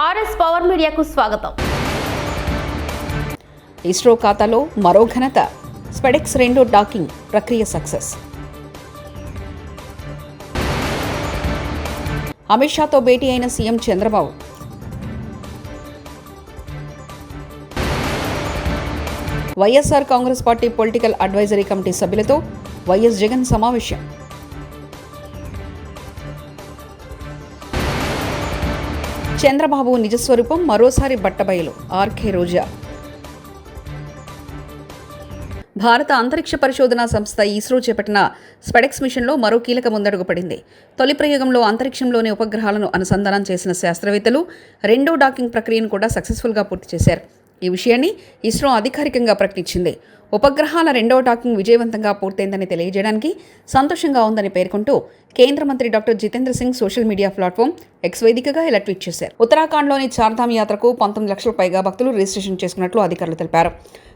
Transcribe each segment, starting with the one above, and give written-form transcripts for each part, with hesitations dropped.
RS power మీడియాకు స్వాగతం. ఇస్రో ఖాతాలో మరో ఘనత. స్పెడెక్స్ 2 డాకింగ్ ప్రక్రియ సక్సెస్. అమిత్ షాతో భేటీ అయిన CM Chandrababu. YSR Congress party political advisory committee సభ్యులతో వైఎస్ జగన్ సమావేశం. చంద్రబాబు నిజస్వరూపం మరోసారి బట్టబయలు. ఆర్కే రోజా. భారత అంతరిక్ష పరిశోధనా సంస్థ ఇస్రో చేపట్టిన స్పెడెక్స్ మిషన్లో మరో కీలక ముందడుగు పడింది. తొలి ప్రయోగంలో అంతరిక్షంలోని ఉపగ్రహాలను అనుసంధానం చేసిన శాస్త్రవేత్తలు 2వ డాకింగ్ ప్రక్రియను కూడా సక్సెస్ఫుల్గా పూర్తి చేశారు. ఈ విషయాన్ని ఇస్రో అధికారికంగా ప్రకటించింది. ఉపగ్రహాల 2వ డాకింగ్ విజయవంతంగా పూర్తయిందని తెలియజేయడానికి సంతోషంగా ఉందని పేర్కొంటూ కేంద్ర మంత్రి doctor Jitendra Singh social media platform X వేదికగా ఇలా ట్వీట్ చేశారు. ఉత్తరాఖండ్లోని చార్ధామ్ యాత్రకు 19 లక్షల పైగా భక్తులు రిజిస్ట్రేషన్ చేసుకున్నట్లు అధికారులు తెలిపారు.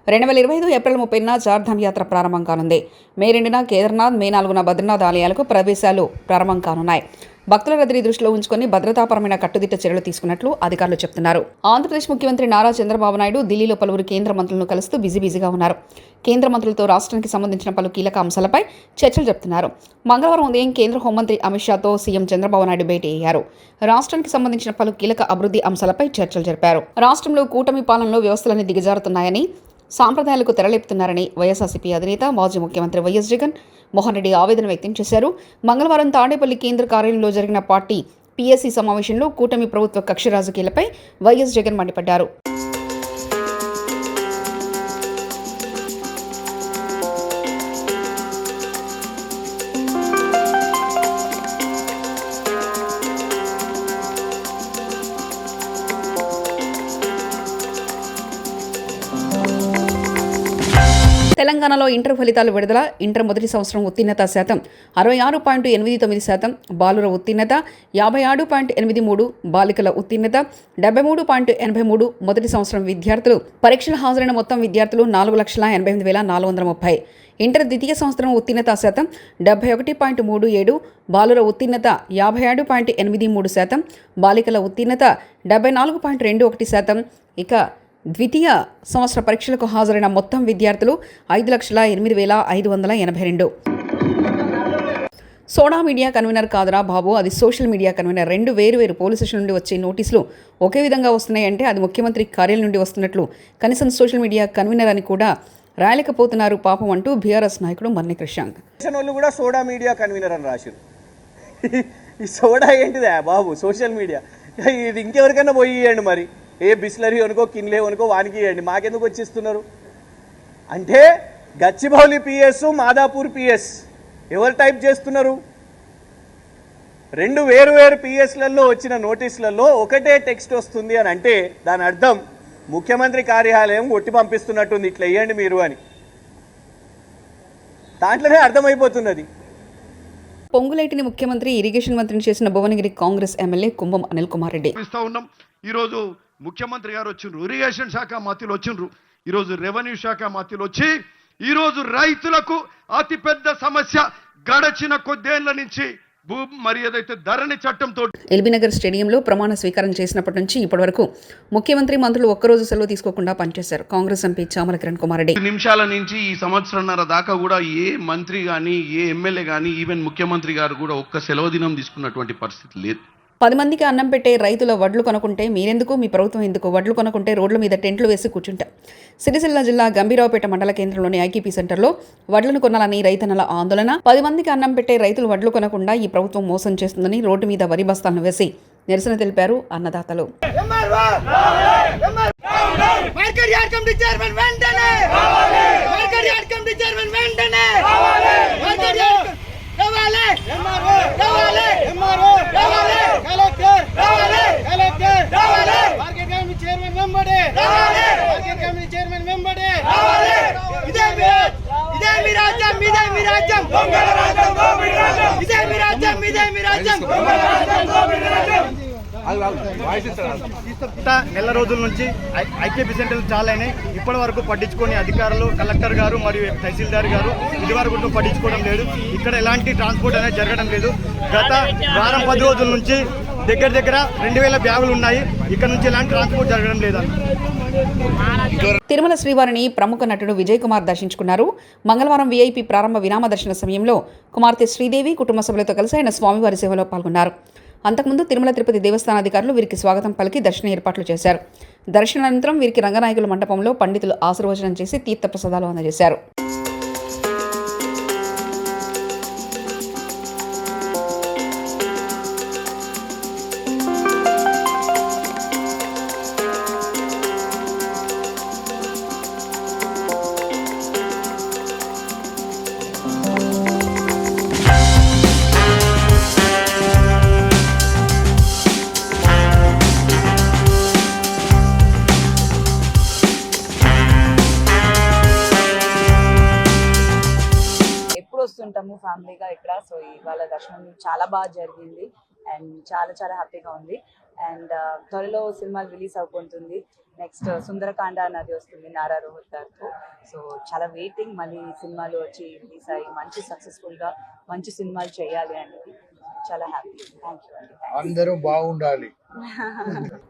2025 ఏప్రిల్ 30న చార్ధామ్ యాత్ర ప్రారంభం కానుంది. మే 2న కేదార్నాథ్, మే 4న బద్రీనాథ్ ఆలయాలకు ప్రవేశాలు ప్రారంభం కానున్నాయి. భక్తుల రద్దీని దృష్టిలో ఉంచుకొని భద్రతాపరమైన కట్టుదిట్ట చర్యలు తీసుకున్నట్లు అధికారులు చెబుతున్నారు. ఆంధ్రప్రదేశ్ ముఖ్యమంత్రి నారా చంద్రబాబు నాయుడు ఢిల్లీలో పలువురు కేంద్ర మంత్రులను కలుస్తూ బిజీగా ఉన్నారు. కేంద్ర మంత్రులతో రాష్ట్రానికి సంబంధించిన పలు కీలక అంశాలపై చర్చలు జరుపుతున్నారు. మంగళవారం ఉదయం కేంద్ర హోంమంత్రి అమిత్ షాతో సీఎం చంద్రబాబు నాయుడు భేటీ అయ్యారు. రాష్ట్రానికి సంబంధించిన పలు కీలక అభివృద్ధి అంశాలపై చర్చలు జరిపారు. రాష్ట్రంలో కూటమి పాలనలో వ్యవస్థలన్నీ దిగజారుతున్నాయని, సాంప్రదాయాలకు తెరలేపుతున్నారని వైఎస్ఆర్సీపీ అధినేత మాజీ ముఖ్యమంత్రి వైఎస్ జగన్ మోహన్ రెడ్డి ఆవేదన వ్యక్తం చేశారు. మంగళవారం తాడేపల్లి కేంద్ర కార్యాలయంలో జరిగిన పార్టీ పీఎస్సీ సమావేశంలో కూటమి ప్రభుత్వ కక్ష రాజకీయాలపై వైఎస్ జగన్ మండిపడ్డారు. తెలంగాణలో ఇంటర్ ఫలితాలు విడుదల. ఇంటర్ మొదటి సంవత్సరం ఉత్తీర్ణత శాతం 66.89%, బాలుర ఉత్తీర్ణత 57.83%, బాలికల ఉత్తీర్ణత 73.83%. మొదటి సంవత్సరం విద్యార్థులు పరీక్షలు హాజరైన మొత్తం విద్యార్థులు 4,88,430. ఇంటర్ ద్వితీయ సంవత్సరం ఉత్తీర్ణత శాతం 71.37%, బాలుర ఉత్తీర్ణత 57.83%, బాలికల ఉత్తీర్ణత 74.21%. ఇక ద్వితీయ సంవత్సర పరీక్షలకు హాజరైన మొత్తం విద్యార్థులు 5,08,582. సోడా మీడియా కన్వీనర్ కాదురా బాబు, అది సోషల్ మీడియా కన్వీనర్. 2 వేరు పోలీస్ స్టేషన్ నుండి వచ్చే నోటీసులు ఒకే విధంగా వస్తున్నాయంటే అది ముఖ్యమంత్రి కార్యాలయం నుండి వస్తున్నట్లు, కనీసం సోషల్ మీడియా కన్వీనర్ అని కూడా రాయలేకపోతున్నారు పాపం అంటూ బీఆర్ఎస్ నాయకుడు మర్ని కృష్ణాంగ్. వాళ్ళు కూడా సోడా మీడియా కన్వీనర్ అని రాశారు. ఈ సోడా ఏంటిదా బాబు, సోషల్ మీడియా. ఇది ఇంకెవరికైనా పోయి ఇవ్వండి, మరి ఏ బిస్లరీ అనుకో కిన్లే అనుకో వానికి ఇవ్వండి, మాకెందుకు వచ్చిస్తున్నారు అంటే గచ్చిబౌలి పిఎస్, మాదాపూర్ పిఎస్ ఎవరు టైప్ చేస్తున్నారు? 2 వేరు పిఎస్లలో వచ్చిన నోటీసులలో ఒకటే టెక్స్ట్ వస్తుంది అని అంటే దాని అర్థం ముఖ్యమంత్రి కార్యాలయం ఒట్టి పంపిస్తున్నట్టుంది, ఇట్లా వేయండి మీరు అని. దాంట్లోనే అర్థమైపోతున్నది. పొంగులేటిని ముఖ్యమంత్రి, ఇరిగేషన్ మంత్రిని చేసిన భువనగిరి కాంగ్రెస్ ఎమ్మెల్యే కుంభం అనిల్ కుమార్ రెడ్డి. ఈరోజు ముఖ్యమంత్రి గారు వచ్చిండ్రు, ఇరిగేషన్ శాఖ మంత్రులు వచ్చిండ్రు, ఈరోజు రెవెన్యూ శాఖ మంత్రులు వచ్చి ఈరోజు రైతులకు అతిపెద్ద సమస్య గడచిన కొద్దేళ్ల నుంచి మరి ఏదైతే ధరణి చట్టంతో ఎల్బీనగర్ స్టేడియంలో ప్రమాణ స్వీకారం చేసినప్పటి నుంచి ఇప్పటి వరకు ముఖ్యమంత్రి మంత్రులు ఒక్కరోజు సెలవు తీసుకోకుండా పనిచేశారు. కాంగ్రెస్ ఎంపీ చామల కిరణ్ కుమార్ రెడ్డి నిమిషాల నుంచి ఈ సంవత్సరంన్నర దాకా కూడా ఏ మంత్రి కానీ ఏ ఎమ్మెల్యే కానీ ఈవెన్ ముఖ్యమంత్రి గారు కూడా ఒక్క సెలవు దినం తీసుకున్నటువంటి పరిస్థితి లేదు. 10 మందికి అన్నం పెట్టే రైతుల వడ్లు కొనుక్కుంటే మీరెందుకు, మీ ప్రభుత్వం ఎందుకు? వడ్లు కొనుక్కుంటే రోడ్ల మీద టెంట్లు వేసి కూర్చుంటాం. సిరిసిల్ల జిల్లా గంభీరావుపేట మండల కేంద్రంలోని ఐకేపీ సెంటర్లో వడ్లను కొనాలని రైతన్నల ఆందోళన. 10 మందికి అన్నం పెట్టే రైతులు వడ్లు కొనకుండా ఈ ప్రభుత్వం మోసం చేస్తుందని రోడ్డు మీద వరి బస్తాలను వేసి నిరసన తెలిపారు అన్నదాతలు. నెల రోజుల నుంచి ఐకేపీ సెంటర్లు చాలా అయినాయి. ఇప్పటి వరకు పట్టించుకొని అధికారులు, కలెక్టర్ గారు మరియు తహసీల్దార్ గారు ఇదివరకు పట్టించుకోవడం లేదు. ఇక్కడ ఎలాంటి ట్రాన్స్పోర్ట్ అనేది జరగడం లేదు. గత వారం 10 రోజుల నుంచి దగ్గర 2000 బ్యాగులు ఉన్నాయి. ఇక్కడ నుంచి ఎలాంటి ట్రాన్స్పోర్ట్ జరగడం లేదన్న. తిరుమల శ్రీవారిని ప్రముఖ నటుడు విజయ్ కుమార్ దర్శించుకున్నారు. మంగళవారం వీఐపీ ప్రారంభ విరామ దర్శన సమయంలో కుమార్తె శ్రీదేవి కుటుంబ సభ్యులతో కలిసి ఆయన స్వామివారి సేవలో పాల్గొన్నారు. అంతకుముందు తిరుమల తిరుపతి దేవస్థానాధికారులు వీరికి స్వాగతం పలికి దర్శన ఏర్పాట్లు చేశారు. దర్శనానంతరం వీరికి రంగనాయకుల మండపంలో పండితులు ఆశీర్వచనం చేసి తీర్థప్రసాదాలు అందజేశారు. వస్తుంటాము ఫ్యామిలీగా ఇక్కడ. సో ఇవాళ దర్శనం చాలా బాగా జరిగింది అండ్ చాలా హ్యాపీగా ఉంది. అండ్ త్వరలో సినిమాలు రిలీజ్ అవుతుంది. నెక్స్ట్ సుందరకాండ అనేది వస్తుంది నారా రోహిత్ గారితో. సో చాలా వెయిటింగ్, మళ్ళీ సినిమాలు వచ్చి రిలీజ్ అయ్యి మంచి సక్సెస్ఫుల్గా మంచి సినిమాలు చేయాలి అనేది చాలా హ్యాపీ. థ్యాంక్ యూ అండి. అందరూ బాగుండాలి.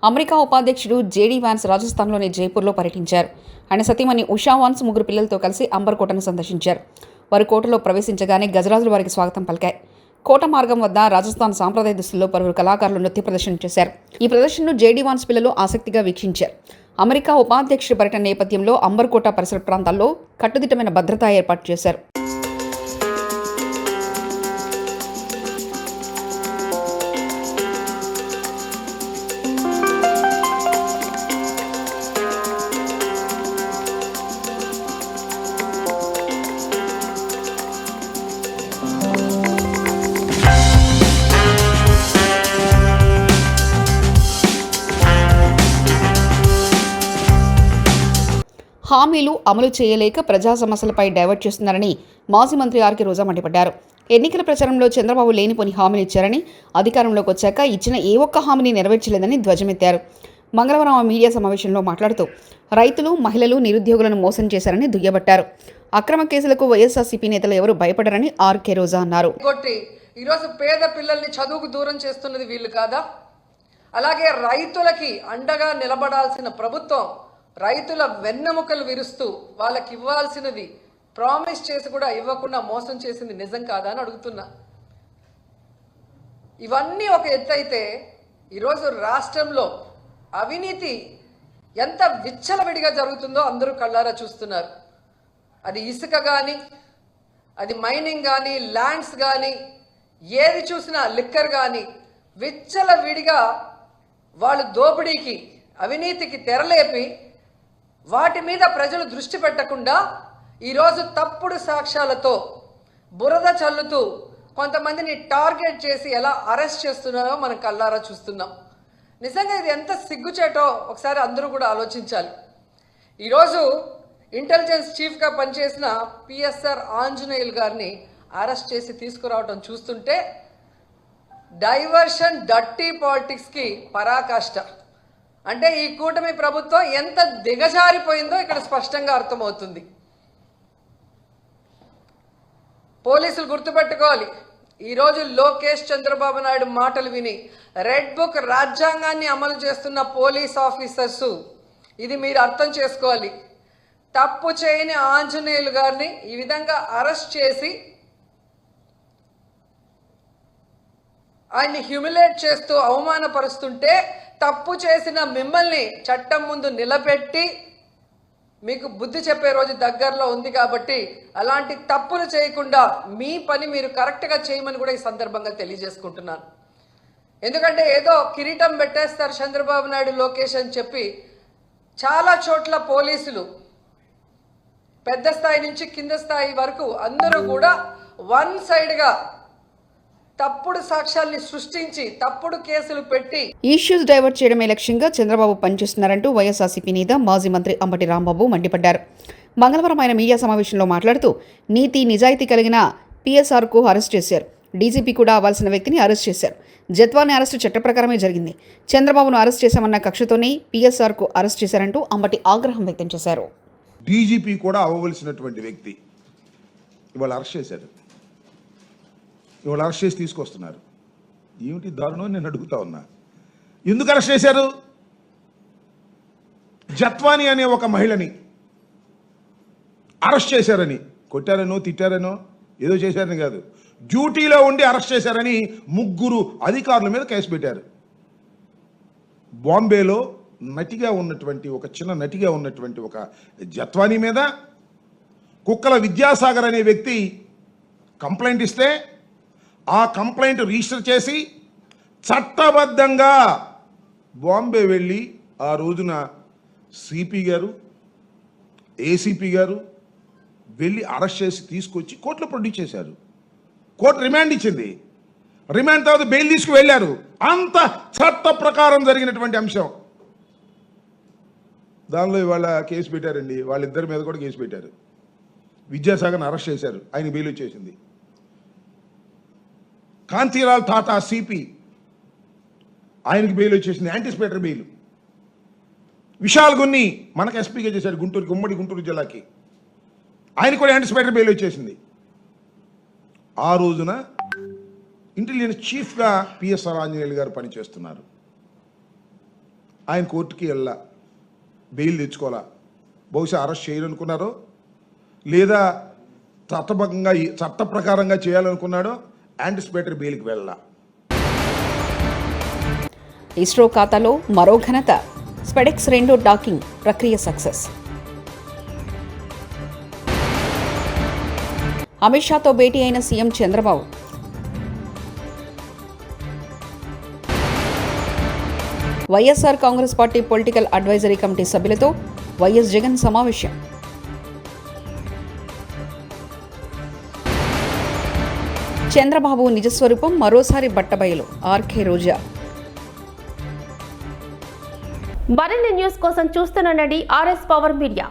అమెరికా ఉపాధ్యక్షుడు జేడీ వాన్స్ రాజస్థాన్లోని జైపూర్లో పర్యటించారు. ఆయన సతీమణి ఉషా వాన్స్ 3 పిల్లలతో కలిసి అంబర్ కోటను సందర్శించారు. వారు కోటలో ప్రవేశించగానే గజరాజులు వారికి స్వాగతం పలికాయి. కోట మార్గం వద్ద రాజస్థాన్ సాంప్రదాయ దుస్తుల్లో పలువురు కళాకారులు నృత్య ప్రదర్శన చేశారు. ఈ ప్రదర్శనను జేడీ వాన్స్ పిల్లలు ఆసక్తిగా వీక్షించారు. అమెరికా ఉపాధ్యక్షుడి పర్యటన నేపథ్యంలో అంబర్ కోట పరిసర ప్రాంతాల్లో కట్టుదిట్టమైన భద్రతా ఏర్పాటు చేశారు. హామీలు అమలు చేయలేక ప్రజా సమస్యలపై డైవర్ట్ చేస్తున్నారని మాజీ మంత్రి ఆర్కే రోజా మండిపడ్డారు. ఎన్నికల ప్రచారంలో చంద్రబాబు లేనిపోని హామీలు ఇచ్చారని, అధికారంలోకి వచ్చాక ఇచ్చిన ఏ ఒక్క హామీని నెరవేర్చలేదని ధ్వజమెత్తారు. మంగళవారం ఆ మీడియా సమావేశంలో మాట్లాడుతూ రైతులు, మహిళలు, నిరుద్యోగులను మోసం చేశారని దుయ్యబట్టారు. అక్రమ కేసులకు వైఎస్ఆర్సీపీ నేతలు ఎవరూ భయపడరని ఆర్కే రోజా అన్నారు. ఈరోజు పేద పిల్లల్ని చదువుకు దూరం చేస్తున్నది వీళ్ళు కాదా? అలాగే రైతులకి అండగా నిలబడాల్సిన ప్రభుత్వం రైతుల వెన్నెముకలు విరుస్తూ వాళ్ళకి ఇవ్వాల్సినది ప్రామిస్ చేసి కూడా ఇవ్వకుండా మోసం చేసింది నిజం కాదా అని అడుగుతున్నా. ఇవన్నీ ఒక ఎత్తు అయితే ఈరోజు రాష్ట్రంలో అవినీతి ఎంత విచ్చలవిడిగా జరుగుతుందో అందరూ కళ్ళారా చూస్తున్నారు. అది ఇసుక కానీ, అది మైనింగ్ కానీ, ల్యాండ్స్ కానీ, ఏది చూసినా లిక్కర్ కానీ విచ్చలవిడిగా వాళ్ళు దోపిడీకి, అవినీతికి తెరలేపి వాటి మీద ప్రజలు దృష్టి పెట్టకుండా ఈరోజు తప్పుడు సాక్ష్యాలతో బురద చల్లుతూ కొంతమందిని టార్గెట్ చేసి ఎలా అరెస్ట్ చేస్తున్నారో మనం కళ్ళారా చూస్తున్నాం. నిజంగా ఇది ఎంత సిగ్గుచేటో ఒకసారి అందరూ కూడా ఆలోచించాలి. ఈరోజు ఇంటెలిజెన్స్ చీఫ్గా పనిచేసిన పిఎస్ఆర్ ఆంజనేయులు గారిని అరెస్ట్ చేసి తీసుకురావడం చూస్తుంటే డైవర్షన్, డర్టీ పాలిటిక్స్కి పరాకాష్ట. అంటే ఈ కూటమి ప్రభుత్వం ఎంత దిగజారిపోయిందో ఇక్కడ స్పష్టంగా అర్థమవుతుంది. పోలీసులు గుర్తుపెట్టుకోవాలి, ఈరోజు లోకేష్ చంద్రబాబు నాయుడు మాటలు విని రెడ్ బుక్ రాజ్యాంగాన్ని అమలు చేస్తున్న పోలీస్ ఆఫీసర్సు ఇది మీరు అర్థం చేసుకోవాలి. తప్పు చేయని ఆంజనేయులు గారిని ఈ విధంగా అరెస్ట్ చేసి ఆయన్ని హ్యూమిలేట్ చేస్తూ అవమానపరుస్తుంటే తప్పు చేసిన మిమ్మల్ని చట్టం ముందు నిలబెట్టి మీకు బుద్ధి చెప్పే రోజు దగ్గరలో ఉంది. కాబట్టి అలాంటి తప్పులు చేయకుండా మీ పని మీరు కరెక్ట్గా చేయమని కూడా ఈ సందర్భంగా తెలియజేసుకుంటున్నాను. ఎందుకంటే ఏదో కిరీటం పెట్టేస్తారు చంద్రబాబు నాయుడు, లోకేష్ అని చెప్పి చాలా చోట్ల పోలీసులు పెద్ద స్థాయి నుంచి కింద స్థాయి వరకు అందరూ కూడా వన్ సైడ్గా తప్పుడు సాక్ష్యాల్ని సృష్టించి తప్పుడు కేసులు పెట్టి ఇష్యూస్ డైవర్ట్ చేయడమే లక్ష్యంగా చంద్రబాబు పనిచేస్తున్నారంటూ వైఎస్ఆర్సీపీ నేత మాజీ మంత్రి అంబటి రాంబాబు మండిపడ్డారు. మంగళవారం ఆయన మీడియా సమావేశంలో మాట్లాడుతూ నీతి నిజాయితీ కలిగిన పిఎస్ఆర్కు అరెస్ట్ చేశారు. డీజీపీ కూడా అవ్వాల్సిన వ్యక్తిని అరెస్ట్ చేశారు. జత్వాని అరెస్టు చట్ట ప్రకారమే జరిగింది. చంద్రబాబును అరెస్ట్ చేశామన్న కక్షతోనే పిఎస్ఆర్కు అరెస్ట్ చేశారంటూ అంబటి ఆగ్రహం వ్యక్తం చేశారు. డీజీపీ కూడా అవ్వవలసినటువంటి వ్యక్తి ఇవాళ అరెస్ట్ చేశారు. ఇవాళ అరెస్ట్ చేసి తీసుకొస్తున్నారు. ఏమిటి దారుణం నేను అడుగుతా ఉన్నా. ఎందుకు అరెస్ట్ చేశారు? జత్వాని అనే ఒక మహిళని అరెస్ట్ చేశారని, కొట్టారనో తిట్టారనో ఏదో చేశారని కాదు, డ్యూటీలో ఉండి అరెస్ట్ చేశారని 3 అధికారుల మీద కేసు పెట్టారు. బాంబేలో నటిగా ఉన్నటువంటి ఒక చిన్న నటిగా ఉన్నటువంటి ఒక జత్వాని మీద కుక్కల విద్యాసాగర్ అనే వ్యక్తి కంప్లైంట్ ఇస్తే ఆ కంప్లైంట్ రిజిస్టర్ చేసి చట్టబద్ధంగా బాంబే వెళ్ళి ఆ రోజున సిపి గారు, ఏసీపీ గారు వెళ్ళి అరెస్ట్ చేసి తీసుకొచ్చి కోర్టులో ప్రొడ్యూస్ చేశారు. కోర్టు రిమాండ్ ఇచ్చింది. రిమాండ్ తర్వాత బెయిల్ తీసుకు వెళ్ళారు. అంత చట్ట ప్రకారం జరిగినటువంటి అంశం. దానిలో ఇవాళ కేసు పెట్టారండి. వాళ్ళిద్దరి మీద కూడా కేసు పెట్టారు. విద్యాసాగర్ని అరెస్ట్ చేశారు, ఆయన బెయిల్ వచ్చేసింది. కాంతిలాల్ టాటా సిపి, ఆయనకి బెయిల్ వచ్చేసింది, యాంటిసిపేటరీ బెయిల్. విశాల్ గున్ని మనకు ఎస్పీగా చేశాడు గుంటూరుకి, ఉమ్మడి గుంటూరు జిల్లాకి, ఆయన కూడా యాంటిసిపేటరీ బెయిల్ వచ్చేసింది. ఆ రోజున ఇంటెలిజెన్స్ చీఫ్గా పిఎస్ఆర్ ఆంజనేయులు గారు పనిచేస్తున్నారు. ఆయన కోర్టుకి వెళ్ళా, బెయిల్ తెచ్చుకోవాలా, బహుశా అరెస్ట్ చేయాలనుకున్నారో లేదా చట్టబద్ధంగా చట్ట ప్రకారంగా చేయాలనుకున్నాడో యాంటిసిపేటరీ బెయిల్కి వెళ్ళా. ఇస్రో ఖాతాలో మరో ఘనత. స్పెడెక్స్ 2 డాకింగ్ ప్రక్రియ సక్సెస్. అమిత్ షాతో భేటీ అయిన CM Chandrababu. YSR Congress party political advisory committee సభ్యులతో వైఎస్ జగన్ సమావేశం. చంద్రబాబు నిజస్వరూపం మరోసారి బట్టబయలు. ఆర్కే రోజా. మరిన్ని న్యూస్ కోసం చూస్తూనండి RS పవర్ మీడియా.